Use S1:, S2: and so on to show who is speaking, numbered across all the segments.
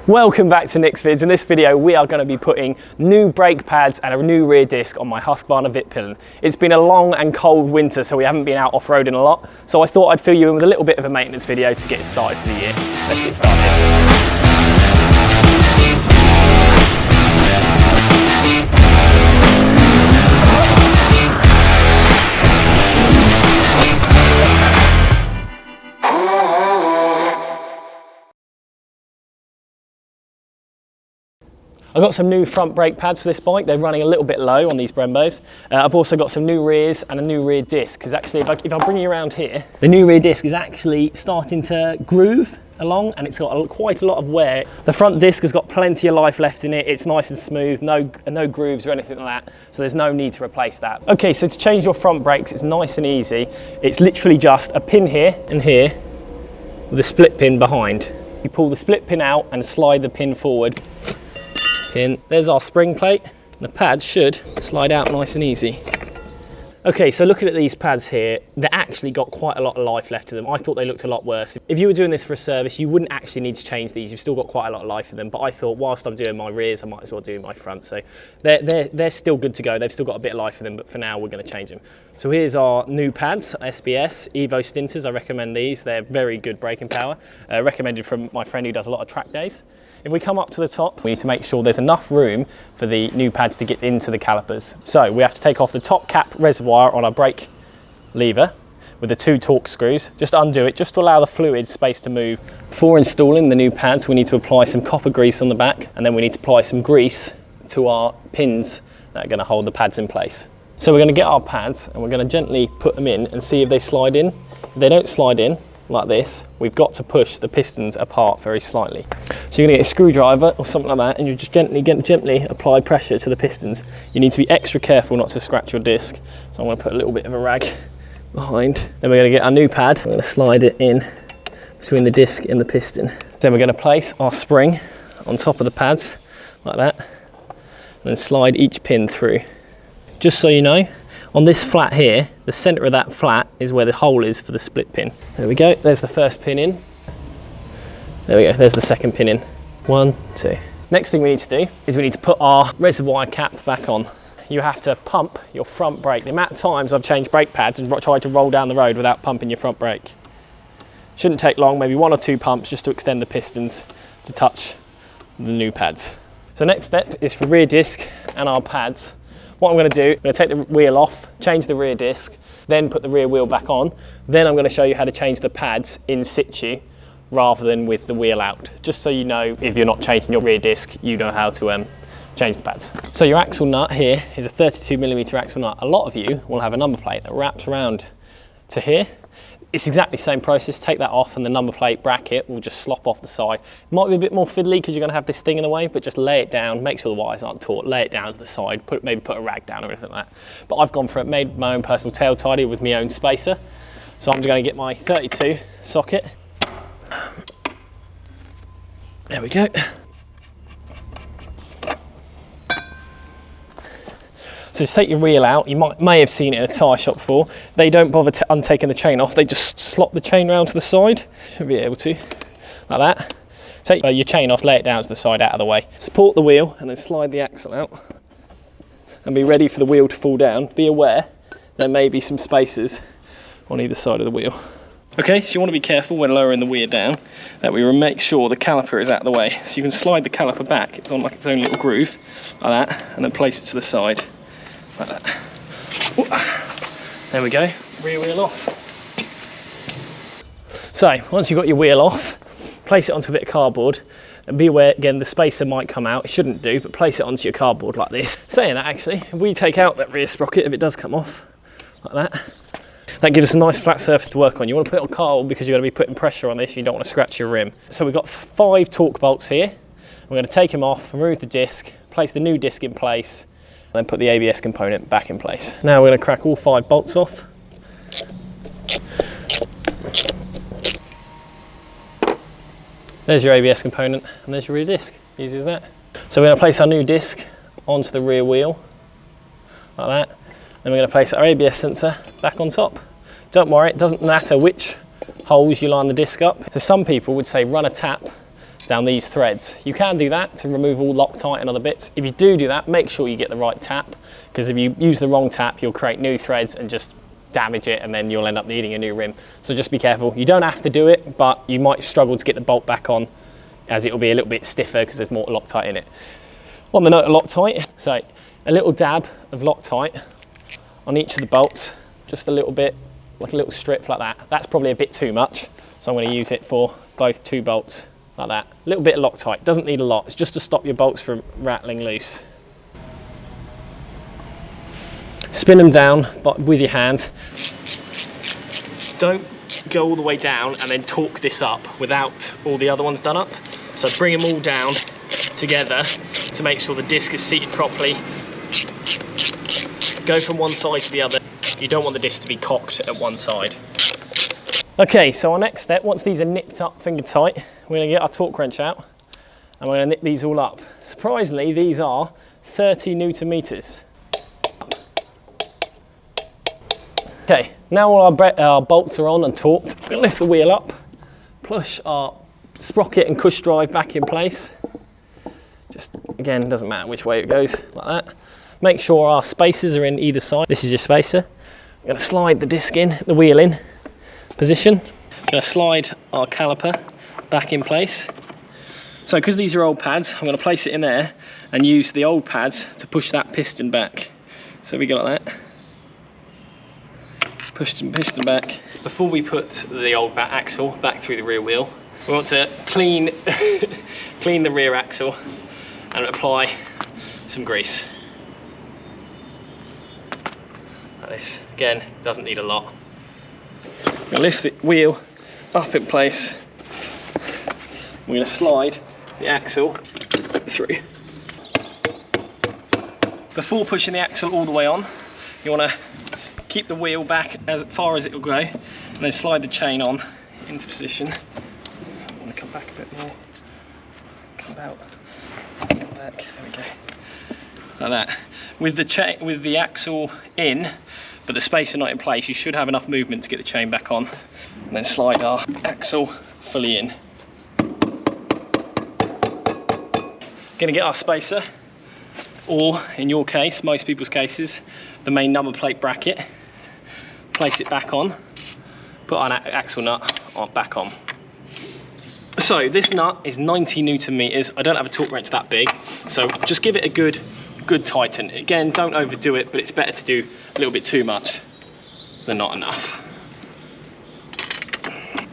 S1: Welcome back to Nick's Vids. In this video we are going to be putting new brake pads and a new rear disc on my Husqvarna Vitpilen. It's been a long and cold winter, so we haven't been out off-roading a lot, so I thought I'd fill you in with a little bit of a maintenance video to get it started for the year. Let's get started. I've got some new front brake pads for this bike. They're running a little bit low on these Brembos. I've also got some new rears and a new rear disc, because actually if I bring you around here, the new rear disc is actually starting to groove along and it's got quite a lot of wear. The front disc has got plenty of life left in it. It's nice and smooth, no grooves or anything like that, so there's no need to replace that. Okay, so to change your front brakes, it's nice and easy. It's literally just a pin here and here with a split pin behind. You pull the split pin out and slide the pin forward. There's our spring plate. The pads should slide out nice and easy. Okay, so looking at these pads here, they actually got quite a lot of life left to them. I thought they looked a lot worse. If you were doing this for a service, you wouldn't actually need to change these. You've still got quite a lot of life in them, but I thought whilst I'm doing my rears, I might as well do my front. So they're still good to go. They've still got a bit of life in them, but for now we're going to change them. So here's our new pads, SBS Evo Stinters. I recommend these. They're very good braking power. Recommended from my friend who does a lot of track days. If we come up to the top, we need to make sure there's enough room for the new pads to get into the calipers. So we have to take off the top cap reservoir on our brake lever with the 2 torque screws. Just undo it, just to allow the fluid space to move. Before installing the new pads, we need to apply some copper grease on the back, and then we need to apply some grease to our pins that are going to hold the pads in place. So we're going to get our pads and we're going to gently put them in and see if they slide in. If they don't slide in, like this, we've got to push the pistons apart very slightly. So you're going to get a screwdriver or something like that, and you just gently apply pressure to the pistons. You need to be extra careful not to scratch your disc. So I'm going to put a little bit of a rag behind. Then we're going to get our new pad. We're going to slide it in between the disc and the piston. Then we're going to place our spring on top of the pads like that, and then slide each pin through. Just so you know, on this flat here, the centre of that flat is where the hole is for the split pin. There we go, there's the first pin in. There we go, there's the second pin in. 1, 2. Next thing we need to do is we need to put our reservoir cap back on. You have to pump your front brake. The amount of times I've changed brake pads and tried to roll down the road without pumping your front brake. Shouldn't take long, maybe 1 or 2 pumps just to extend the pistons to touch the new pads. So next step is for rear disc and our pads. What I'm going to do, I'm going to take the wheel off, change the rear disc, then put the rear wheel back on. Then I'm going to show you how to change the pads in situ rather than with the wheel out. Just so you know, if you're not changing your rear disc, you know how to change the pads. So your axle nut here is a 32mm axle nut. A lot of you will have a number plate that wraps around to here. It's exactly the same process. Take that off and the number plate bracket will just slop off the side. It might be a bit more fiddly because you're going to have this thing in the way, but just lay it down, make sure the wires aren't taut, lay it down to the side, maybe put a rag down or anything like that. But I've gone for it, made my own personal tail tidy with my own spacer. So I'm just going to get my 32 socket. There we go. So just take your wheel out. You may have seen it in a tyre shop before. They don't bother untaking the chain off. They just slop the chain round to the side. Should be able to, like that. Take your chain off, lay it down to the side out of the way. Support the wheel and then slide the axle out. And be ready for the wheel to fall down. Be aware there may be some spacers on either side of the wheel. Okay, so you want to be careful when lowering the wheel down that we make sure the caliper is out of the way. So you can slide the caliper back. It's on like its own little groove, like that, and then place it to the side. Like that. There we go, rear wheel off. So once you've got your wheel off, place it onto a bit of cardboard and be aware, again, the spacer might come out. It shouldn't do, but place it onto your cardboard like this. Saying that, actually, if we take out that rear sprocket, if it does come off like that, that gives us a nice flat surface to work on. You want to put it on cardboard because you're going to be putting pressure on this. You don't want to scratch your rim. So we've got 5 torque bolts here. We're going to take them off, remove the disc, place the new disc in place, and then put the ABS component back in place. Now we're going to crack all 5 bolts off. There's your ABS component and there's your rear disc. Easy as that. So we're going to place our new disc onto the rear wheel, like that. Then we're going to place our ABS sensor back on top. Don't worry, it doesn't matter which holes you line the disc up. So some people would say run a tap down these threads. You can do that to remove all Loctite and other bits. If you do that, make sure you get the right tap, because if you use the wrong tap, you'll create new threads and just damage it, and then you'll end up needing a new rim. So just be careful. You don't have to do it, but you might struggle to get the bolt back on, as it will be a little bit stiffer because there's more Loctite in it. On the note of Loctite, so a little dab of Loctite on each of the bolts, just a little bit, like a little strip like that. That's probably a bit too much, so I'm going to use it for both 2 bolts like that. A little bit of Loctite, doesn't need a lot, it's just to stop your bolts from rattling loose. Spin them down with your hand. Don't go all the way down and then torque this up without all the other ones done up. So bring them all down together to make sure the disc is seated properly. Go from one side to the other. You don't want the disc to be cocked at one side. Okay, so our next step, once these are nipped up finger tight, we're going to get our torque wrench out and we're going to nip these all up. Surprisingly, these are 30 Newton meters. Okay, now all our bolts are on and torqued. We're going to lift the wheel up, push our sprocket and cush drive back in place. Just, again, doesn't matter which way it goes, like that. Make sure our spacers are in either side. This is your spacer. We're going to slide the disc in, the wheel in position. We're going to slide our caliper back in place. So because these are old pads, I'm going to place it in there and use the old pads to push that piston back. So we go like that. Push the piston back. Before we put the old axle back through the rear wheel, we want to clean the rear axle and apply some grease. Like this. Again, doesn't need a lot. We're going to lift the wheel up in place. We're going to slide the axle through. Before pushing the axle all the way on, you want to keep the wheel back as far as it will go, and then slide the chain on into position. I want to come back a bit more. Come out. Come back. There we go. Like that. With the axle in, but the spacer not in place, you should have enough movement to get the chain back on. And then slide our axle fully in. Going to get our spacer, or in your case, most people's cases, the main number plate bracket. Place it back on, put our axle nut back on. So this nut is 90 Newton meters. I don't have a torque wrench that big, so just give it a good tighten. Again, don't overdo it, but it's better to do a little bit too much than not enough.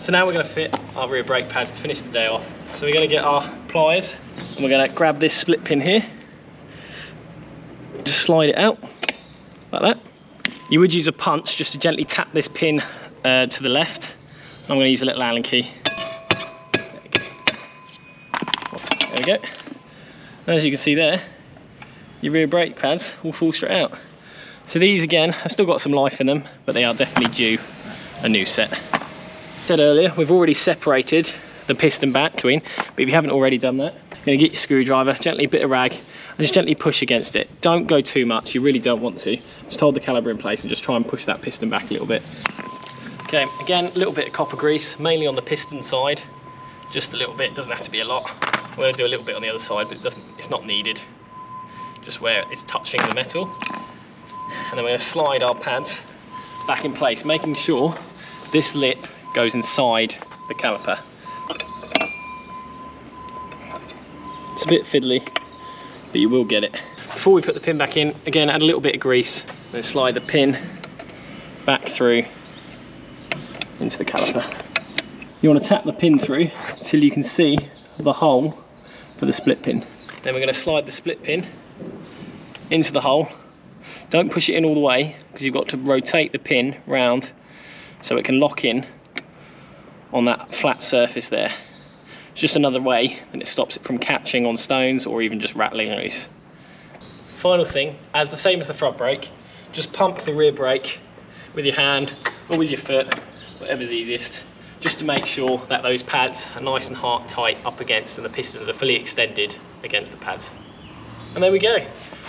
S1: So now we're going to fit our rear brake pads to finish the day off. So we're going to get our pliers and we're going to grab this split pin here, just slide it out like that. You would use a punch just to gently tap this pin to the left. I'm going to use a little Allen key. There we go. And as you can see there, your rear brake pads will fall straight out. So these again have still got some life in them, but they are definitely due a new set. I said earlier, we've already separated the piston back between, but if you haven't already done that, you're going to get your screwdriver, gently a bit of rag, and just gently push against it. Don't go too much, you really don't want to. Just hold the caliper in place and just try and push that piston back a little bit. Okay, again, a little bit of copper grease, mainly on the piston side. Just a little bit, doesn't have to be a lot. We're going to do a little bit on the other side, but it's not needed. Just where it's touching the metal. And then we're going to slide our pads back in place, making sure this lip goes inside the caliper. It's a bit fiddly, but you will get it. Before we put the pin back in, again, add a little bit of grease, then slide the pin back through into the caliper. You want to tap the pin through until you can see the hole for the split pin. Then we're going to slide the split pin into the hole. Don't push it in all the way, because you've got to rotate the pin round so it can lock in on that flat surface there. It's just another way, and it stops it from catching on stones or even just rattling loose. Final thing, as the same as the front brake, just pump the rear brake with your hand or with your foot, whatever's easiest, just to make sure that those pads are nice and tight up against and the pistons are fully extended against the pads. And there we go.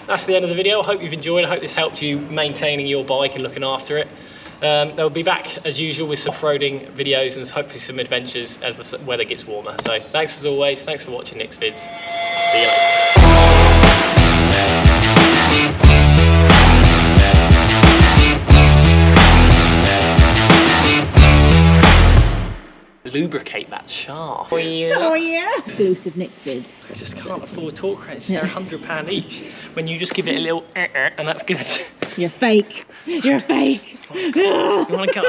S1: That's the end of the video. I hope you've enjoyed. I hope this helped you maintaining your bike and looking after it. They'll be back as usual with some off-roading videos and hopefully some adventures as the weather gets warmer. So thanks as always. Thanks for watching Nick's Vids. See you later. Lubricate that shaft. Oh
S2: yeah. Exclusive Nick's Vids.
S1: I just can't afford torque credits. They're £100 each. When you just give it a little and that's good.
S2: You're fake. You're fake.
S1: You want to go?